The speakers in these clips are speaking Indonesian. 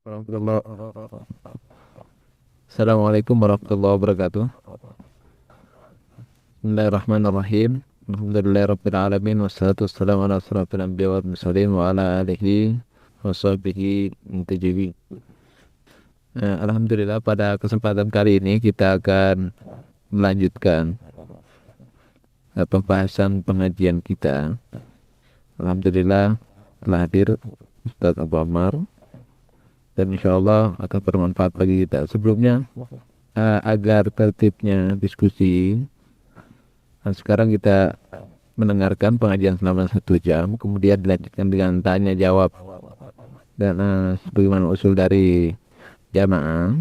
Warahmatullah- Assalamualaikum warahmatullahi wabarakatuh. Bismillahirrahmanirrahim. Alhamdulillahirabbil alamin wassalatu wassalamu ala asrofil anbiya wal mursalin wa ala alihi wa sahbihi intajibin. Alhamdulillah, pada kesempatan kali ini kita akan melanjutkan pembahasan pengajian kita. Alhamdulillah telah hadir Ustaz Abu Ammar dan insyaallah akan bermanfaat bagi kita. Sebelumnya, agar tertibnya diskusi, sekarang kita mendengarkan pengajian selama 1 jam, kemudian dilanjutkan dengan tanya jawab. Dan sebagaimana usul dari jamaah,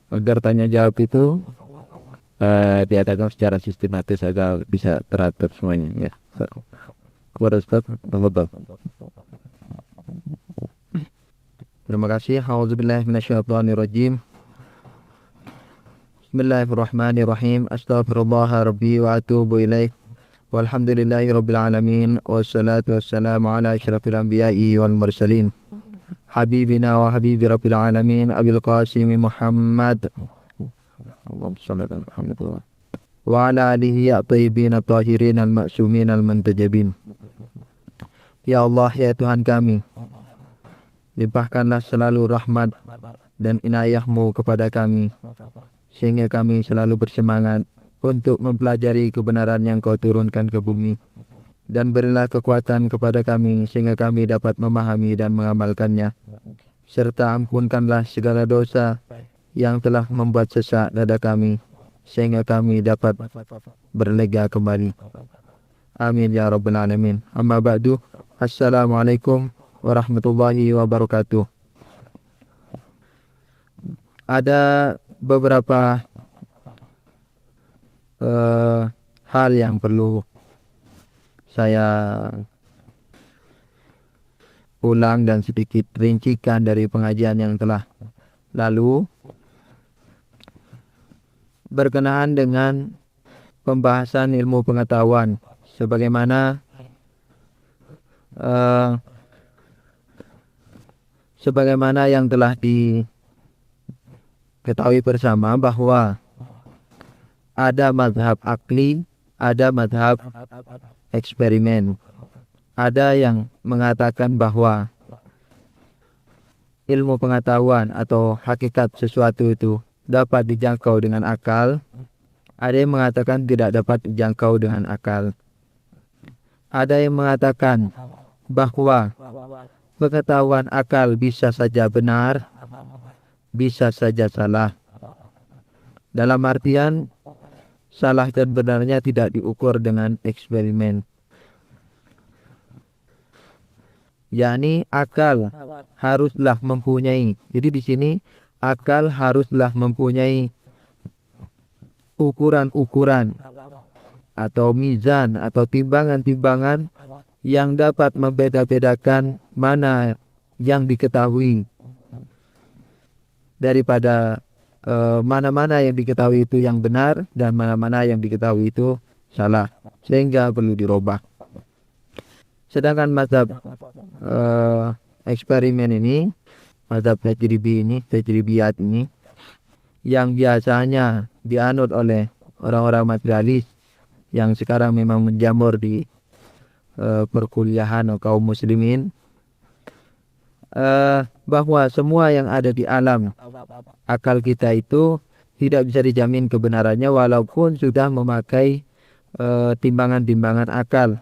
agar tanya jawab itu diadakan secara sistematis agar bisa teratur semuanya. Ya. Kepada Ustaz, tafadhol. Terima kasih. A'udzubillahi minasyaitonirrajim. Bismillahirrahmanirrahim. Astaghfirullah rabbi wa atubu ilaih. Walhamdulillahi rabbil alamin. Wassalatu wassalamu ala asyrafil anbiya'i wal mursalin. Habibina wa habibi rabbil alamin Abil Qasim Muhammad. Allahumma shalli ala Muhammad wa ala alihi at-tayyibin at-tahirin al-ma'sumin al-muntajabin. Ya Allah, ya Tuhan kami, limpahkanlah selalu rahmat dan inayah-Mu kepada kami, sehingga kami selalu bersemangat untuk mempelajari kebenaran yang Kau turunkan ke bumi. Dan berilah kekuatan kepada kami, sehingga kami dapat memahami dan mengamalkannya. Serta ampunkanlah segala dosa yang telah membuat sesak dada kami, sehingga kami dapat berlega kembali. Amin ya rabbal alamin. Amma ba'du. Assalamualaikum warahmatullahi wabarakatuh. Ada beberapa hal yang perlu saya ulang dan sedikit rincikan dari pengajian yang telah lalu berkenaan dengan pembahasan ilmu pengetahuan sebagaimana yang telah diketahui bersama bahwa ada mazhab akli, ada mazhab eksperimen. Ada yang mengatakan bahwa ilmu pengetahuan atau hakikat sesuatu itu dapat dijangkau dengan akal. Ada yang mengatakan tidak dapat dijangkau dengan akal. Ada yang mengatakan bahwa pengetahuan akal bisa saja benar, bisa saja salah. Dalam artian salah dan benarnya tidak diukur dengan eksperimen. yakni akal haruslah mempunyai. Jadi di sini akal haruslah mempunyai ukuran-ukuran atau mizan atau timbangan-timbangan yang dapat membeda-bedakan mana yang diketahui daripada mana-mana yang diketahui itu yang benar dan mana-mana yang diketahui itu salah, sehingga perlu dirubah. Sedangkan mazhab eksperimen ini, mazhab tajribiyat ini, yang biasanya dianut oleh orang-orang materialis yang sekarang memang menjamur di perkuliahan atau kaum muslimin, bahwa semua yang ada di alam akal kita itu tidak bisa dijamin kebenarannya walaupun sudah memakai timbangan-timbangan akal.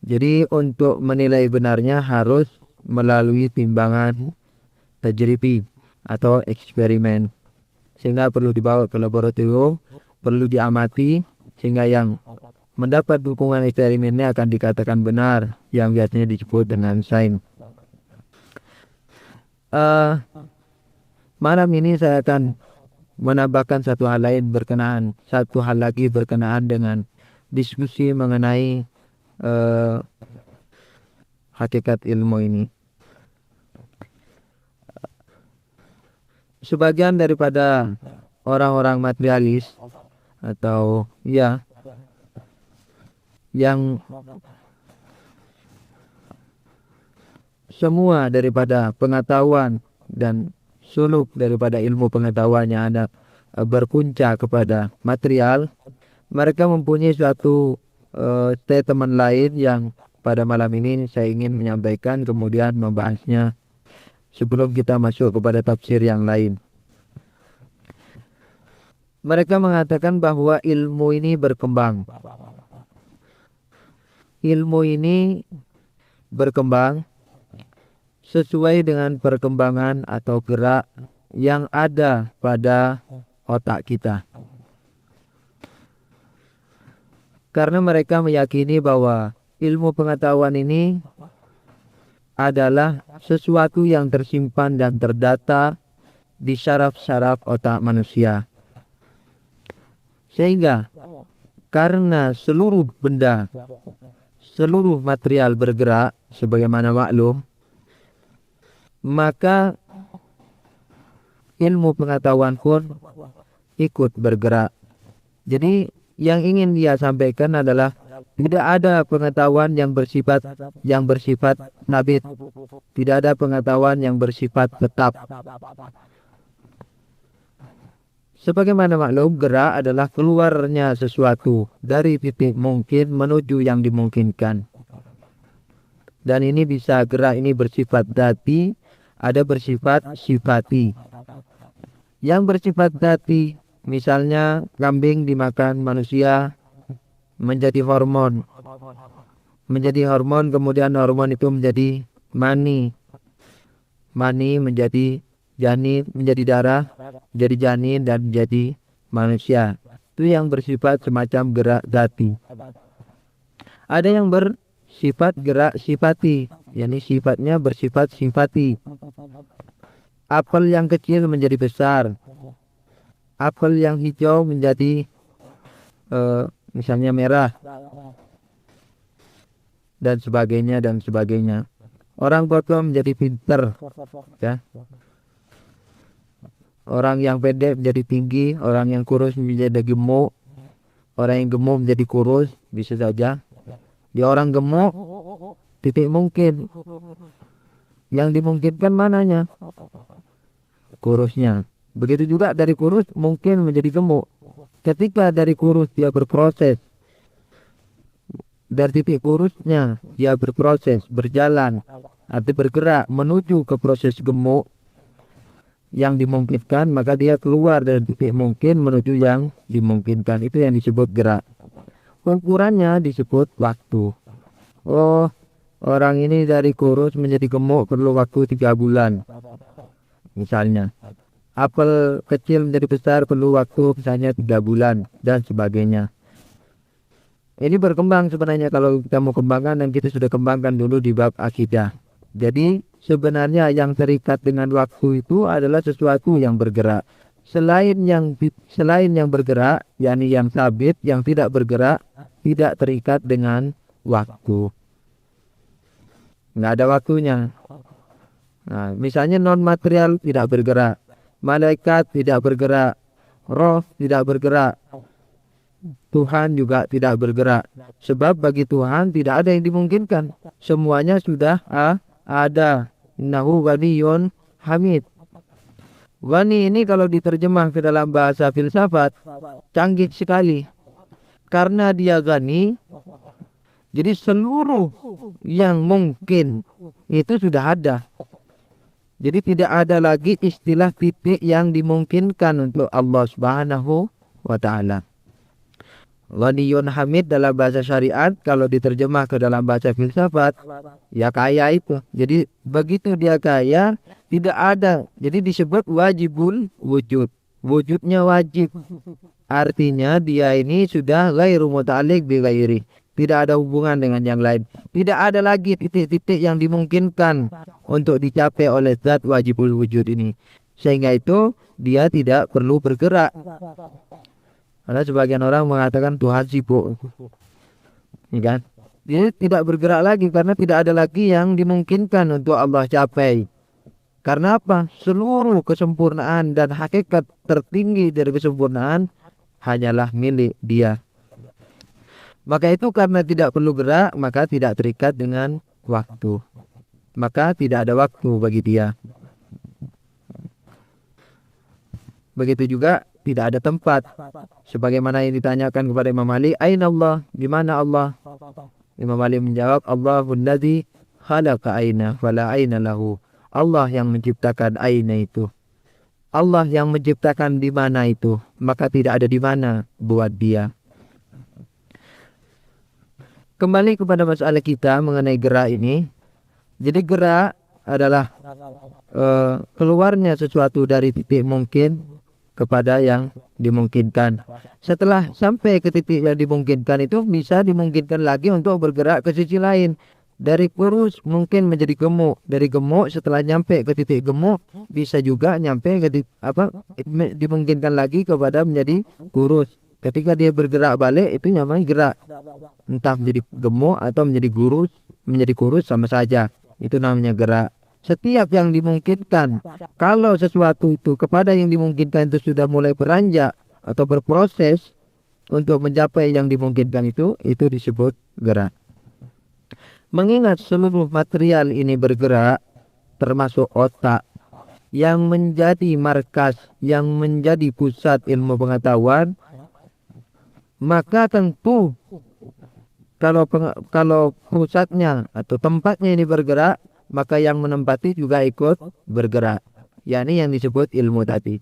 Jadi untuk menilai benarnya harus melalui timbangan tajribi atau eksperimen, sehingga perlu dibawa ke laboratorium, perlu diamati, sehingga yang mendapat dukungan eksperimennya akan dikatakan benar, yang biasanya disebut dengan sains. Malam ini saya akan menambahkan satu hal lagi berkenaan dengan diskusi mengenai hakikat ilmu ini. Sebagian daripada orang-orang materialis atau yang semua daripada pengetahuan dan suluk daripada ilmu pengetahuan yang ada berpunca kepada material, mereka mempunyai suatu statement lain yang pada malam ini saya ingin menyampaikan, kemudian membahasnya sebelum kita masuk kepada tafsir yang lain. Mereka mengatakan bahwa ilmu ini berkembang. Ilmu ini berkembang sesuai dengan perkembangan atau gerak yang ada pada otak kita. Karena mereka meyakini bahwa ilmu pengetahuan ini adalah sesuatu yang tersimpan dan terdata di syaraf-syaraf otak manusia. Sehingga karena seluruh benda, seluruh material bergerak sebagaimana maklum, maka ilmu pengetahuan pun ikut bergerak. Jadi yang ingin dia sampaikan adalah tidak ada pengetahuan yang bersifat nabit. Tidak ada pengetahuan yang bersifat tetap. Sebagaimana maklum, gerak adalah keluarnya sesuatu dari titik mungkin menuju yang dimungkinkan. Dan ini bisa, gerak ini bersifat dzati, ada bersifat sifati. Yang bersifat dzati, misalnya kambing dimakan manusia menjadi hormon. Menjadi hormon, kemudian hormon itu menjadi mani. Mani menjadi janin, menjadi darah, menjadi janin, dan menjadi manusia. Itu yang bersifat semacam gerak dzati. Ada yang bersifat gerak sifati, yakni sifatnya bersifat sifati. Apel yang kecil menjadi besar. Apel yang hijau menjadi misalnya merah, dan sebagainya dan sebagainya. Orang bodoh menjadi pinter, ya. Orang yang pendek menjadi tinggi, orang yang kurus menjadi gemuk, orang yang gemuk menjadi kurus, bisa saja. Di orang gemuk titik mungkin, yang dimungkinkan mananya? Kurusnya. Begitu juga dari kurus mungkin menjadi gemuk. Ketika dari kurus dia berproses, dari titik kurusnya dia berproses, berjalan, arti bergerak menuju ke proses gemuk yang dimungkinkan, maka dia keluar dari titik mungkin menuju yang dimungkinkan. Itu yang disebut gerak. Ukurannya disebut waktu. Oh, orang ini dari kurus menjadi gemuk perlu waktu 3 bulan misalnya. Apel kecil menjadi besar perlu waktu misalnya 3 bulan, dan sebagainya. Ini berkembang sebenarnya kalau kita mau kembangkan, dan kita sudah kembangkan dulu di bab akidah. Jadi sebenarnya yang terikat dengan waktu itu adalah sesuatu yang bergerak. Selain yang bergerak, yakni yang sabit, yang tidak bergerak, tidak terikat dengan waktu. Nggak ada waktunya. Nah, misalnya non material tidak bergerak, malaikat tidak bergerak, roh tidak bergerak, Tuhan juga tidak bergerak. Sebab bagi Tuhan tidak ada yang dimungkinkan. Semuanya sudah ada. Innahu ghaniyun hamid. Ghani ini kalau diterjemah ke dalam bahasa filsafat canggih sekali. Karena dia ghani, jadi seluruh yang mungkin itu sudah ada. Jadi tidak ada lagi istilah titik yang dimungkinkan untuk Allah Subhanahu wa ta'ala. Ghaniyun hamid dalam bahasa syariat, kalau diterjemah ke dalam bahasa filsafat, ya kaya itu. Jadi begitu dia kaya, tidak ada. Jadi disebut wajibul wujud. Wujudnya wajib. Artinya dia ini sudah ghairu muta'alliq bi ghairi. Tidak ada hubungan dengan yang lain. Tidak ada lagi titik-titik yang dimungkinkan untuk dicapai oleh zat wajibul wujud ini. Sehingga itu dia tidak perlu bergerak. Karena sebagian orang mengatakan Tuhan sibuk, ya kan? Dia tidak bergerak lagi karena tidak ada lagi yang dimungkinkan untuk Allah capai. Karena apa? Seluruh kesempurnaan dan hakikat tertinggi dari kesempurnaan hanyalah milik dia. Maka itu karena tidak perlu gerak, maka tidak terikat dengan waktu. maka tidak ada waktu bagi dia. Begitu juga tidak ada tempat. Sebagaimana yang ditanyakan kepada Imam Ali, Aina Allah? Di mana Allah? Imam Ali menjawab, Allahul ladzi khalaqa aina fala aina lahu. Allah yang menciptakan aina itu. Allah yang menciptakan di mana itu, maka tidak ada di mana buat dia. Kembali kepada masalah kita mengenai gerak ini. Jadi gerak adalah keluarnya sesuatu dari titik mungkin kepada yang dimungkinkan. Setelah sampai ke titik yang dimungkinkan itu bisa dimungkinkan lagi untuk bergerak ke sisi lain. Dari kurus mungkin menjadi gemuk. Dari gemuk setelah nyampe ke titik gemuk bisa juga nyampe ke dimungkinkan lagi kepada menjadi kurus. Ketika dia bergerak balik itu namanya gerak. Entah menjadi gemuk atau menjadi kurus sama saja. Itu namanya gerak. Setiap yang dimungkinkan. Kalau sesuatu itu kepada yang dimungkinkan itu sudah mulai beranjak atau berproses untuk mencapai yang dimungkinkan itu disebut gerak. Mengingat seluruh material ini bergerak, termasuk otak, yang menjadi markas, yang menjadi pusat ilmu pengetahuan, maka tentu kalau pusatnya atau tempatnya ini bergerak, maka yang menempati juga ikut bergerak. yakni yang disebut ilmu tadi.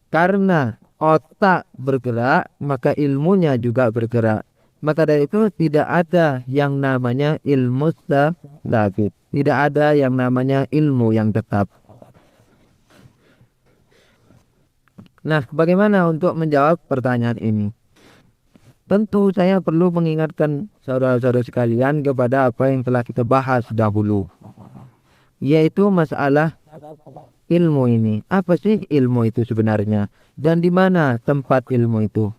Karena otak bergerak, maka ilmunya juga bergerak. Maka dari itu tidak ada yang namanya ilmu tsabit. Tidak ada yang namanya ilmu yang tetap. Nah, bagaimana untuk menjawab pertanyaan ini? Tentu saya perlu mengingatkan saudara-saudara sekalian kepada apa yang telah kita bahas dahulu, yaitu masalah ilmu ini. Apa sih ilmu itu sebenarnya? Dan di mana tempat ilmu itu?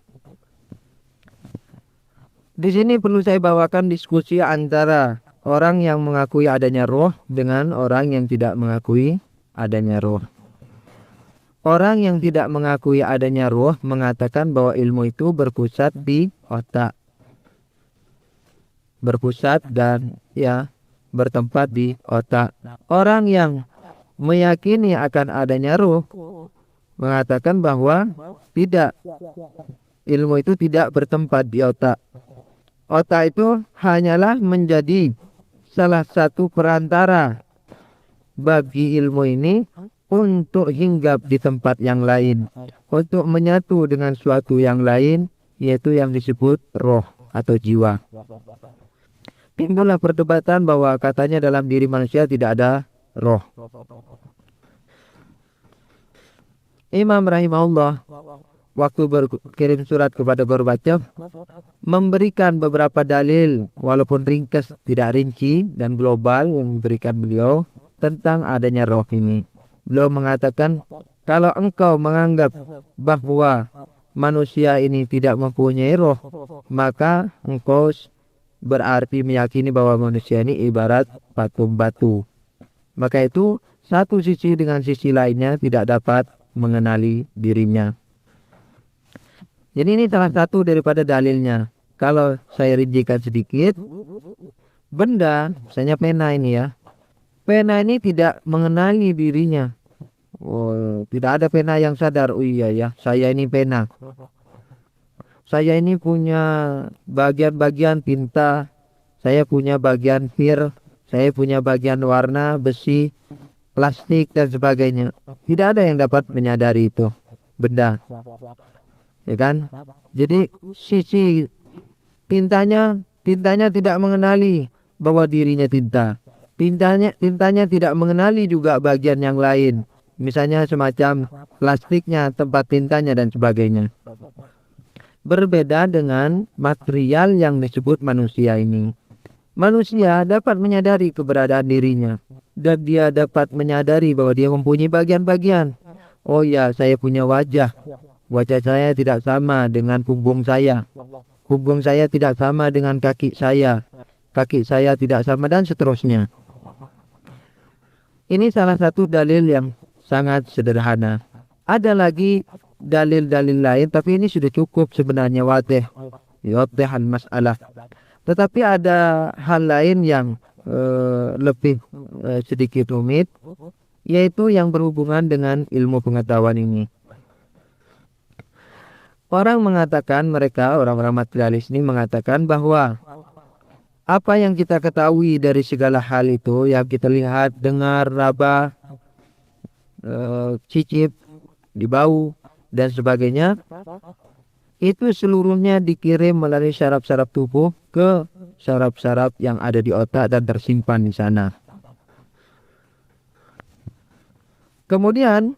Di sini perlu saya bawakan diskusi antara orang yang mengakui adanya roh dengan orang yang tidak mengakui adanya roh. Orang yang tidak mengakui adanya roh mengatakan bahwa ilmu itu berpusat di otak. Berpusat dan bertempat di otak. Orang yang meyakini akan adanya roh mengatakan bahwa tidak. Ilmu itu tidak bertempat di otak. Otak itu hanyalah menjadi salah satu perantara bagi ilmu ini untuk hinggap di tempat yang lain, untuk menyatu dengan suatu yang lain, yaitu yang disebut roh atau jiwa. Itulah perdebatan bahwa katanya dalam diri manusia tidak ada roh. Imam rahimahullah waktu berkirim surat kepada Gorbachev memberikan beberapa dalil, walaupun ringkas, tidak rinci dan global, yang diberikan beliau tentang adanya roh ini. Beliau mengatakan, kalau engkau menganggap bahwa manusia ini tidak mempunyai roh, maka engkau berarti meyakini bahwa manusia ini ibarat patung batu. Maka itu satu sisi dengan sisi lainnya tidak dapat mengenali dirinya. Jadi ini salah satu daripada dalilnya. Kalau saya rincikan sedikit, benda, misalnya pena ini ya. Pena ini tidak mengenali dirinya. Oh, tidak ada pena yang sadar, oh iya ya, saya ini pena. Saya ini punya bagian-bagian tinta, saya punya bagian fir, saya punya bagian warna, besi, plastik dan sebagainya. Tidak ada yang dapat menyadari itu benda. Ya kan? Jadi sisi tintanya tidak mengenali bahwa dirinya tinta. Tintanya tidak mengenali juga bagian yang lain. Misalnya semacam plastiknya, tempat tintanya dan sebagainya. Berbeda dengan material yang disebut manusia ini. Manusia dapat menyadari keberadaan dirinya. Dan dia dapat menyadari bahwa dia mempunyai bagian-bagian. Oh ya, saya punya wajah. Wajah saya tidak sama dengan punggung saya. Punggung saya tidak sama dengan kaki saya. Kaki saya tidak sama dan seterusnya. Ini salah satu dalil yang sangat sederhana. Ada lagi dalil-dalil lain, tapi ini sudah cukup sebenarnya wadih. Wadih al-mas'alah. Tetapi ada hal lain yang lebih sedikit rumit, yaitu yang berhubungan dengan ilmu pengetahuan ini. Orang mengatakan, orang-orang materialis ini mengatakan bahwa apa yang kita ketahui dari segala hal itu, yang kita lihat, dengar, raba, cicip, dibau, dan sebagainya, itu seluruhnya dikirim melalui saraf-saraf tubuh ke saraf-saraf yang ada di otak dan tersimpan di sana. Kemudian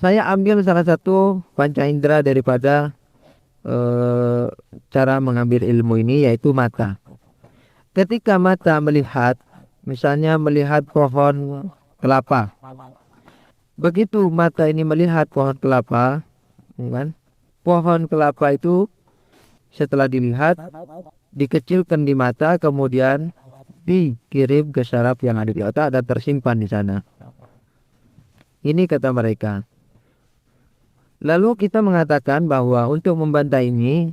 saya ambil salah satu panca indera daripada cara mengambil ilmu ini, yaitu mata. Ketika mata melihat, misalnya melihat pohon kelapa, begitu mata ini melihat pohon kelapa, kan? Pohon kelapa itu setelah dilihat dikecilkan di mata, kemudian dikirim ke saraf yang ada di otak dan tersimpan di sana. Ini kata mereka. Lalu kita mengatakan bahwa untuk membantah ini,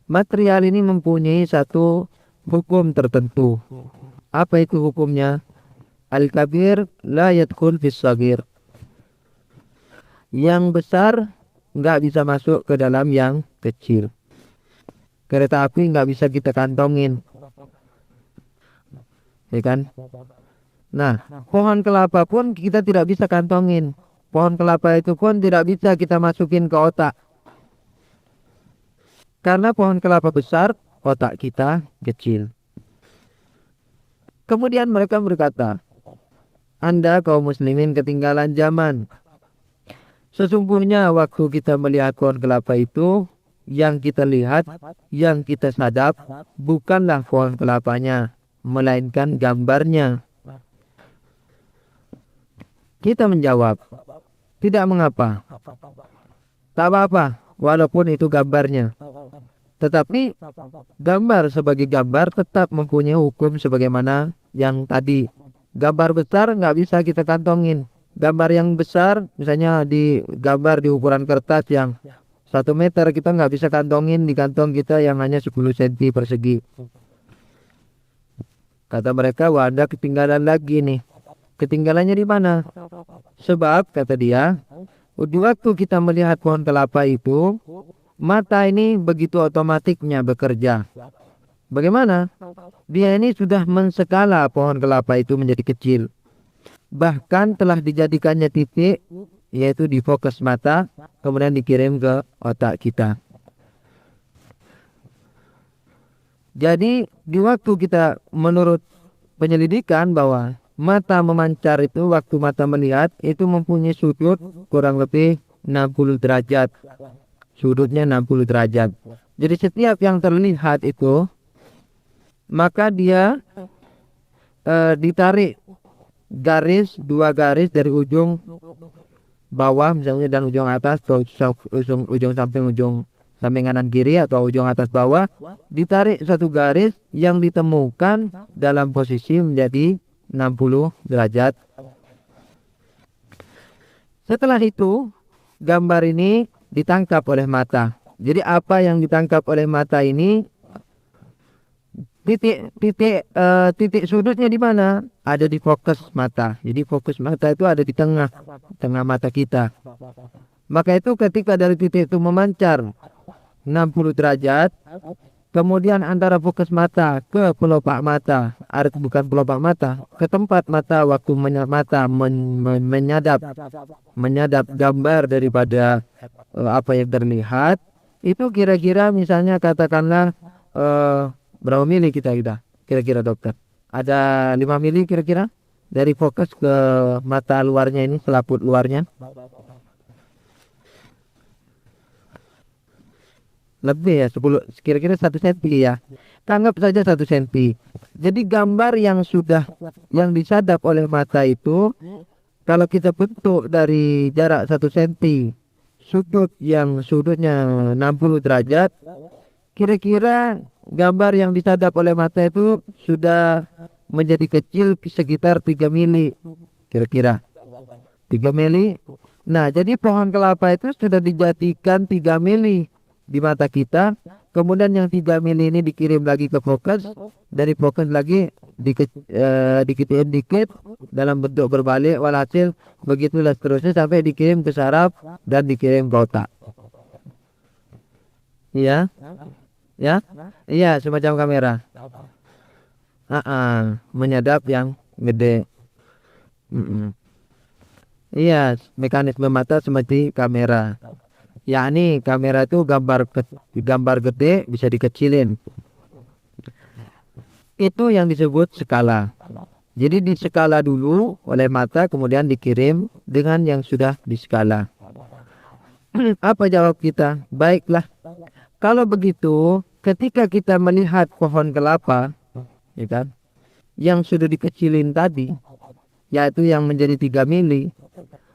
material ini mempunyai satu hukum tertentu. Apa itu hukumnya? Al-kabir la yadkhul fis sagir. Yang besar nggak bisa masuk ke dalam yang kecil. Kereta api nggak bisa kita kantongin, ya kan? Nah, pohon kelapa pun kita tidak bisa kantongin. Pohon kelapa itu pun tidak bisa kita masukin ke otak. Karena pohon kelapa besar, otak kita kecil. Kemudian mereka berkata, Anda kaum muslimin ketinggalan zaman. Sesungguhnya waktu kita melihat pohon kelapa itu, yang kita lihat, yang kita sadap, bukanlah pohon kelapanya, melainkan gambarnya. Kita menjawab, tidak mengapa, tak apa-apa, walaupun itu gambarnya. Tetapi gambar sebagai gambar tetap mempunyai hukum sebagaimana yang tadi. Gambar besar nggak bisa kita kantongin. Gambar yang besar, misalnya di gambar di ukuran kertas yang 1 meter, kita nggak bisa kantongin di kantong kita yang hanya 10 cm persegi. Kata mereka, wah Anda ketinggalan lagi nih. Ketinggalannya di mana? Sebab, kata dia, di waktu kita melihat pohon kelapa itu, mata ini begitu otomatiknya bekerja. Bagaimana? Dia ini sudah menskala pohon kelapa itu menjadi kecil. Bahkan telah dijadikannya titik, yaitu di fokus mata, kemudian dikirim ke otak kita. Jadi di waktu kita menurut penyelidikan bahwa mata memancar itu, waktu mata melihat itu mempunyai sudut kurang lebih 60 derajat. Sudutnya 60 derajat. Jadi setiap yang terlihat itu, maka dia ditarik garis, 2 garis dari ujung bawah misalnya dan ujung atas, atau ujung samping kanan kiri atau ujung atas bawah, ditarik 1 garis yang ditemukan dalam posisi menjadi 60 derajat. Setelah itu gambar ini ditangkap oleh mata. Jadi apa yang ditangkap oleh mata ini, titik sudutnya di mana? Ada di fokus mata. Jadi fokus mata itu ada di tengah mata kita. Maka itu ketika dari titik itu memancar 60 derajat, kemudian antara fokus mata ke pelopak mata, bukan pelopak mata, ke tempat mata waktu menyadap gambar daripada apa yang terlihat, itu kira-kira misalnya katakanlah berapa mili kita kira-kira dokter? Ada 5 mili kira-kira dari fokus ke mata luarnya ini, selaput luarnya. Lebih ya, 10, kira-kira 1 cm ya. Anggap saja 1 cm. Jadi gambar yang disadap oleh mata itu, kalau kita bentuk dari jarak 1 cm, sudutnya 60 derajat, kira-kira gambar yang disadap oleh mata itu sudah menjadi kecil sekitar 3 mili. Kira-kira 3 mili. Nah, jadi pohon kelapa itu sudah dijadikan 3 mili di mata kita, kemudian yang 3 mili ini dikirim lagi ke fokus, dari fokus lagi dikirim dikit dalam bentuk berbalik, walhasil begitulah seterusnya sampai dikirim ke saraf dan dikirim ke otak. Iya, ya, iya semacam kamera. Menyadap yang gede. Iya, mekanisme mata seperti kamera. Yakni kamera itu gambar gede bisa dikecilin. Itu yang disebut skala. Jadi di skala dulu oleh mata, kemudian dikirim dengan yang sudah diskala. Apa jawab kita? Baiklah. Kalau begitu, ketika kita melihat pohon kelapa, ya kan, yang sudah dikecilin tadi, yaitu yang menjadi 3 mili,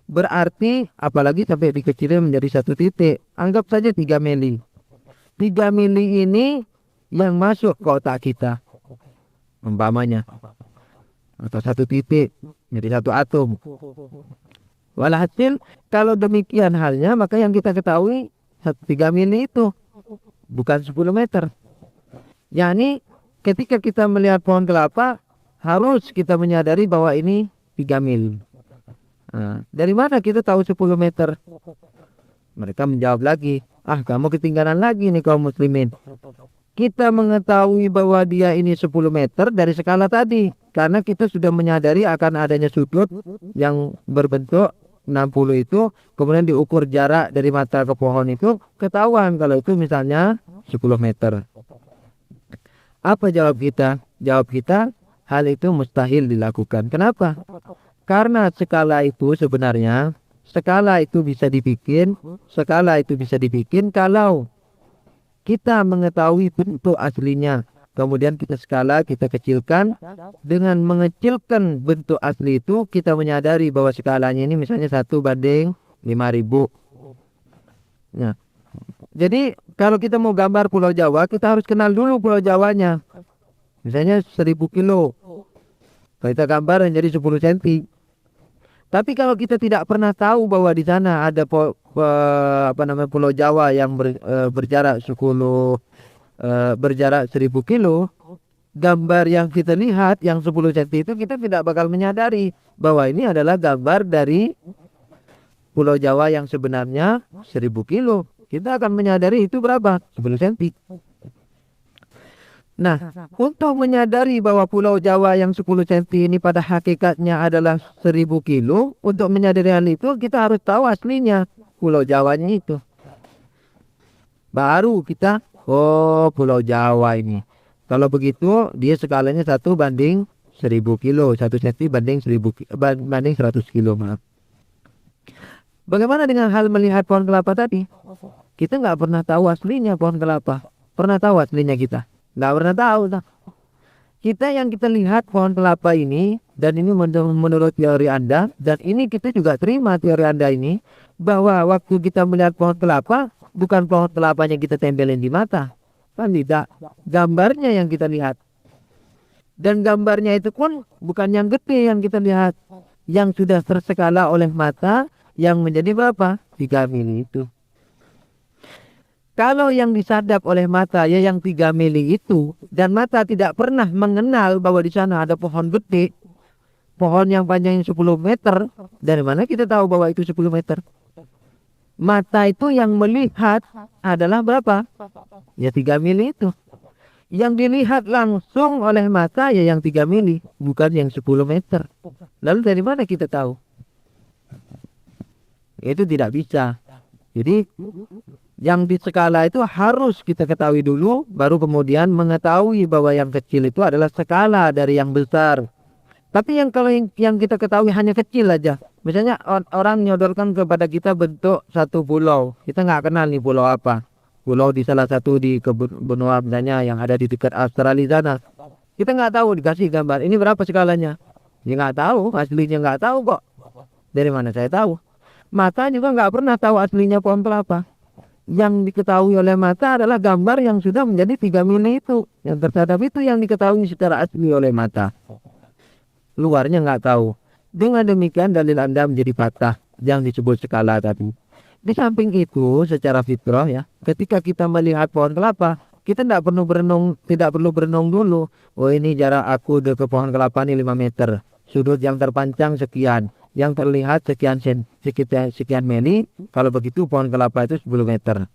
berarti apalagi sampai dikecilin menjadi 1 titik, anggap saja 3 mili. 3 mili ini yang masuk ke otak kita, umpamanya, atau 1 titik menjadi 1 atom. Walhasil kalau demikian halnya, maka yang kita ketahui 3 mili itu bukan 10 meter. Yani ketika kita melihat pohon kelapa, harus kita menyadari bahwa ini 3 mili. Dari mana kita tahu 10 meter? Mereka menjawab lagi, kamu ketinggalan lagi nih kaum muslimin. Kita mengetahui bahwa dia ini 10 meter dari skala tadi, karena kita sudah menyadari akan adanya sudut yang berbentuk 60 itu, kemudian diukur jarak dari mata ke pohon itu, ketahuan kalau itu misalnya 10 meter. Apa jawab kita? Jawab kita, hal itu mustahil dilakukan. Kenapa? Karena skala itu sebenarnya, skala itu bisa dibikin kalau kita mengetahui bentuk aslinya. Kemudian kita skala, kita kecilkan. Dengan mengecilkan bentuk asli itu, kita menyadari bahwa skalanya ini misalnya 1:5000. Nah, jadi kalau kita mau gambar Pulau Jawa, kita harus kenal dulu Pulau Jawanya. Misalnya 1000 kilo. Kalau kita gambar menjadi 10 cm. Tapi kalau kita tidak pernah tahu bahwa di sana ada Pulau Jawa yang berjarak 1000 kilo, gambar yang kita lihat yang 10 cm itu kita tidak bakal menyadari bahwa ini adalah gambar dari Pulau Jawa yang sebenarnya 1000 kilo. Kita akan menyadari itu berapa? 10 cm. Nah, untuk menyadari bahwa Pulau Jawa yang 10 cm ini pada hakikatnya adalah 1000 kilo, untuk menyadari hal itu kita harus tahu aslinya Pulau Jawanya itu. Baru kita, Pulau Jawa ini. Kalau begitu dia skalanya 1:1000 kilo, 1 cm banding 100 kilo, maaf. Bagaimana dengan hal melihat pohon kelapa tadi? Kita nggak pernah tahu aslinya pohon kelapa. Pernah tahu aslinya kita? Nggak pernah tahu. Kita yang kita lihat pohon kelapa ini, dan ini menurut teori Anda, dan ini kita juga terima teori Anda ini, bahwa waktu kita melihat pohon kelapa, bukan pohon kelapanya kita tempelin di mata. Kan tidak. Gambarnya yang kita lihat. Dan gambarnya itu pun bukan yang gede yang kita lihat. Yang sudah terskala oleh mata, yang menjadi berapa? 3 mili itu. Kalau yang disadap oleh mata ya yang 3 mili itu, dan mata tidak pernah mengenal bahwa di sana ada pohon gede, pohon yang panjangnya 10 meter, dari mana kita tahu bahwa itu 10 meter? Mata itu yang melihat adalah berapa? Ya 3 mili itu. Yang dilihat langsung oleh mata ya yang 3 mili, bukan yang 10 meter. Lalu dari mana kita tahu? Itu tidak bisa. Jadi yang di skala itu harus kita ketahui dulu, baru kemudian mengetahui bahwa yang kecil itu adalah skala dari yang besar. Tapi kalau yang kita ketahui hanya kecil aja. Misalnya orang nyodorkan kepada kita bentuk satu pulau. Kita nggak kenal nih pulau apa. Pulau di salah satu di benua misalnya yang ada di dekat Australia sana. Kita nggak tahu, dikasih gambar. Ini berapa skalanya? Ya nggak tahu, aslinya nggak tahu kok. Dari mana saya tahu? Mata juga nggak pernah tahu aslinya pohon kelapa. Yang diketahui oleh mata adalah gambar yang sudah menjadi 3 mili itu. Yang tersadap itu yang diketahui secara asli oleh mata. Luarnya nggak tahu. Dengan demikian dalil Anda menjadi patah yang disebut skala tadi. Di samping itu secara fitrah ya, ketika kita melihat pohon kelapa, Kita tidak perlu berenung dulu. Oh, ini jarak aku ke pohon kelapa ini 5 meter. Sudut yang terpanjang sekian. Yang terlihat sekian mili. Kalau begitu pohon kelapa itu 10 meter.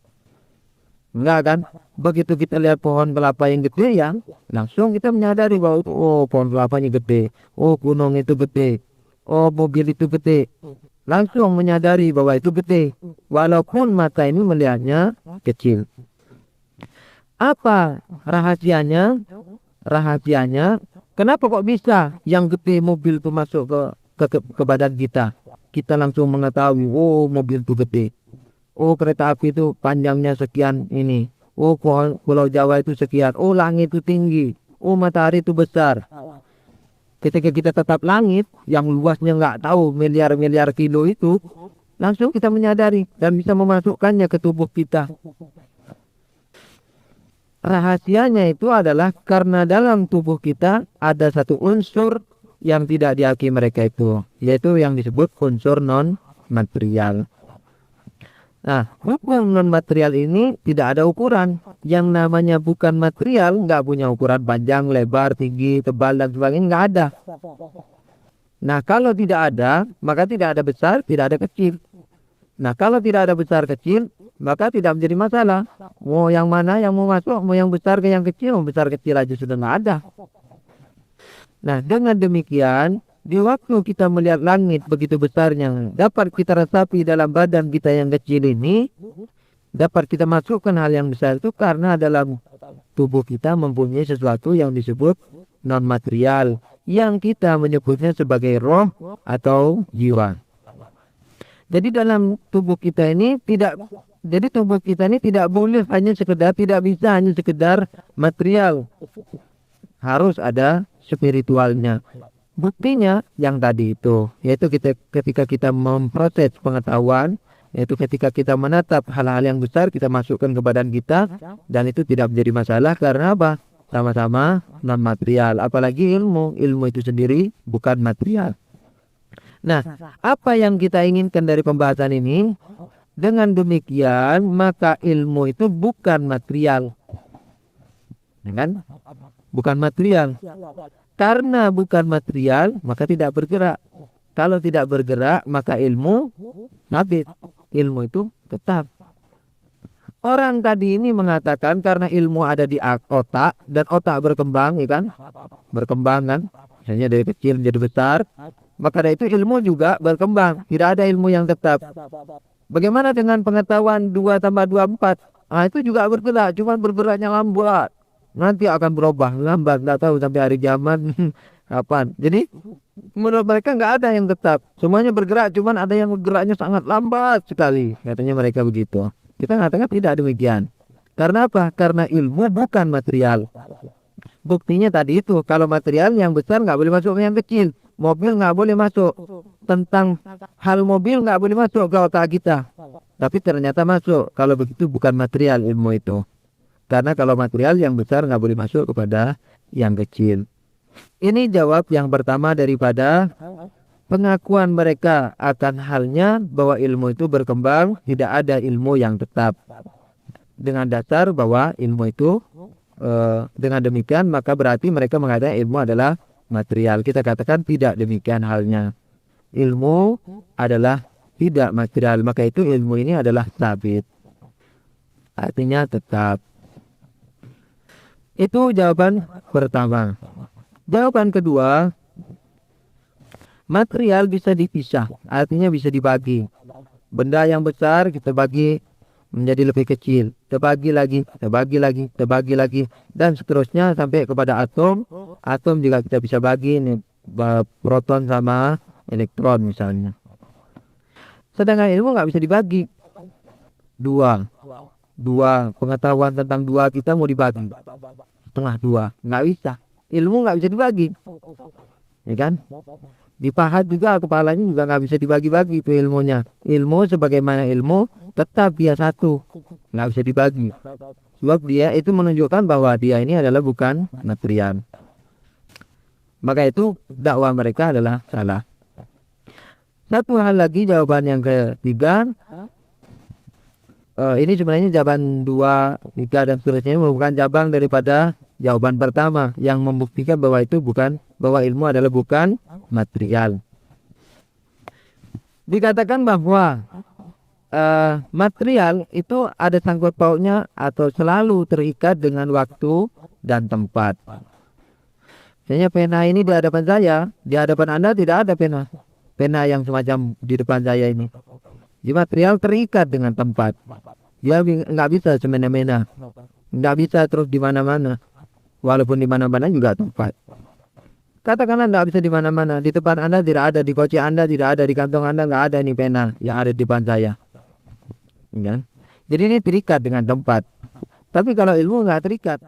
Enggak kan? Begitu kita lihat pohon kelapa yang gede ya, langsung kita menyadari bahwa oh, pohon kelapanya gede. Oh, gunung itu gede. Oh, mobil itu gede. Langsung menyadari bahwa itu gede. Walaupun mata ini melihatnya kecil. Apa rahasianya? Rahasianya, kenapa kok bisa yang gede mobil itu masuk ke badan kita? Kita langsung mengetahui, oh, mobil itu gede. Oh, kereta api itu panjangnya sekian ini. Oh, Pulau Jawa itu sekian. Oh, langit itu tinggi. Oh, matahari itu besar. Ketika kita tetap langit yang luasnya nggak tahu miliar-miliar kilo itu, langsung kita menyadari dan bisa memasukkannya ke tubuh kita. Rahasianya itu adalah karena dalam tubuh kita ada satu unsur yang tidak diakui mereka itu, yaitu yang disebut unsur non material. Nah, bukan non material ini tidak ada ukuran. Yang namanya bukan material nggak punya ukuran panjang, lebar, tinggi, tebal dan sebagainya, nggak ada. Nah, kalau tidak ada, maka tidak ada besar, tidak ada kecil. Nah, kalau tidak ada besar kecil, maka tidak menjadi masalah. Mau yang mana yang mau masuk, mau yang besar ke yang kecil, mau besar kecil aja sudah nggak ada. Nah, dengan demikian, di waktu kita melihat langit begitu besarnya, dapat kita resapi dalam badan kita yang kecil ini, dapat kita masukkan hal yang besar itu karena dalam tubuh kita mempunyai sesuatu yang disebut non-material, yang kita menyebutnya sebagai roh atau jiwa. Jadi dalam tubuh kita ini tubuh kita ini tidak boleh hanya sekedar, tidak bisa hanya sekedar material. Harus ada spiritualnya. Buktinya yang tadi itu, yaitu ketika kita memproses pengetahuan, yaitu ketika kita menatap hal-hal yang besar, kita masukkan ke badan kita, dan itu tidak menjadi masalah karena apa? Sama-sama non material. Apalagi ilmu itu sendiri bukan material. Nah, apa yang kita inginkan dari pembahasan ini? Dengan demikian maka ilmu itu bukan material, kan? Bukan material. Karena bukan material, maka tidak bergerak. Kalau tidak bergerak, maka ilmu nabit. Ilmu itu tetap. Orang tadi ini mengatakan karena ilmu ada di otak, dan otak berkembang, ya kan? Berkembang kan? Misalnya dari kecil menjadi besar, maka dari itu ilmu juga berkembang. Tidak ada ilmu yang tetap. Bagaimana dengan pengetahuan 2 tambah 2 4? Nah, itu juga bergerak, cuma bergeraknya lambat. Nanti akan berubah lambat, nggak tahu sampai hari zaman kapan. Jadi menurut mereka nggak ada yang tetap, semuanya bergerak, cuman ada yang bergeraknya sangat lambat sekali, katanya mereka begitu. Kita mengatakan tidak demikian. Karena apa? Karena ilmu bukan material. Buktinya tadi itu, kalau material yang besar nggak boleh masuk ke yang kecil, mobil nggak boleh masuk, tentang hal mobil nggak boleh masuk ke otak kita, tapi ternyata masuk. Kalau begitu bukan material ilmu itu. Karena kalau material yang besar nggak boleh masuk kepada yang kecil. Ini jawab yang pertama daripada pengakuan mereka akan halnya bahwa ilmu itu berkembang, tidak ada ilmu yang tetap. Dengan dasar bahwa ilmu itu dengan demikian maka berarti mereka mengatakan ilmu adalah material. Kita katakan tidak demikian halnya. Ilmu adalah tidak material, maka itu ilmu ini adalah sabit. Artinya tetap. Itu jawaban pertama. Jawaban kedua, material bisa dipisah, artinya bisa dibagi. Benda yang besar kita bagi menjadi lebih kecil, terbagi lagi, terbagi lagi, dan seterusnya sampai kepada atom. Atom juga kita bisa bagi, ini proton sama elektron misalnya. Sedangkan ilmu nggak bisa dibagi. Dua pengetahuan tentang dua kita mau dibagi setengah dua, nggak bisa. Ilmu nggak bisa dibagi, ya kan? Dipahat juga kepalanya juga nggak bisa dibagi-bagi itu ilmunya. Ilmu sebagaimana ilmu tetap dia satu, nggak bisa dibagi. Sebab dia itu menunjukkan bahwa dia ini adalah bukan material. Maka itu dakwah mereka adalah salah. Satu hal lagi, jawaban yang ketiga, Ini sebenarnya jawaban 2, 3 dan seterusnya merupakan cabang daripada jawaban pertama yang membuktikan bahwa bahwa ilmu adalah bukan material. Dikatakan bahwa material itu ada sangkut pautnya atau selalu terikat dengan waktu dan tempat. Misalnya pena ini di hadapan saya, di hadapan Anda tidak ada pena yang semacam di depan saya ini. Di material terikat dengan tempat. Dia nggak bisa semena-mena, nggak bisa terus di mana-mana. Walaupun di mana-mana juga tempat. Katakanlah nggak bisa di mana-mana. Di depan Anda tidak ada, di koci Anda tidak ada, di kantong Anda nggak ada nih pena yang ada di depan saya. Ya. Jadi ini terikat dengan tempat. Tapi kalau ilmu nggak terikat.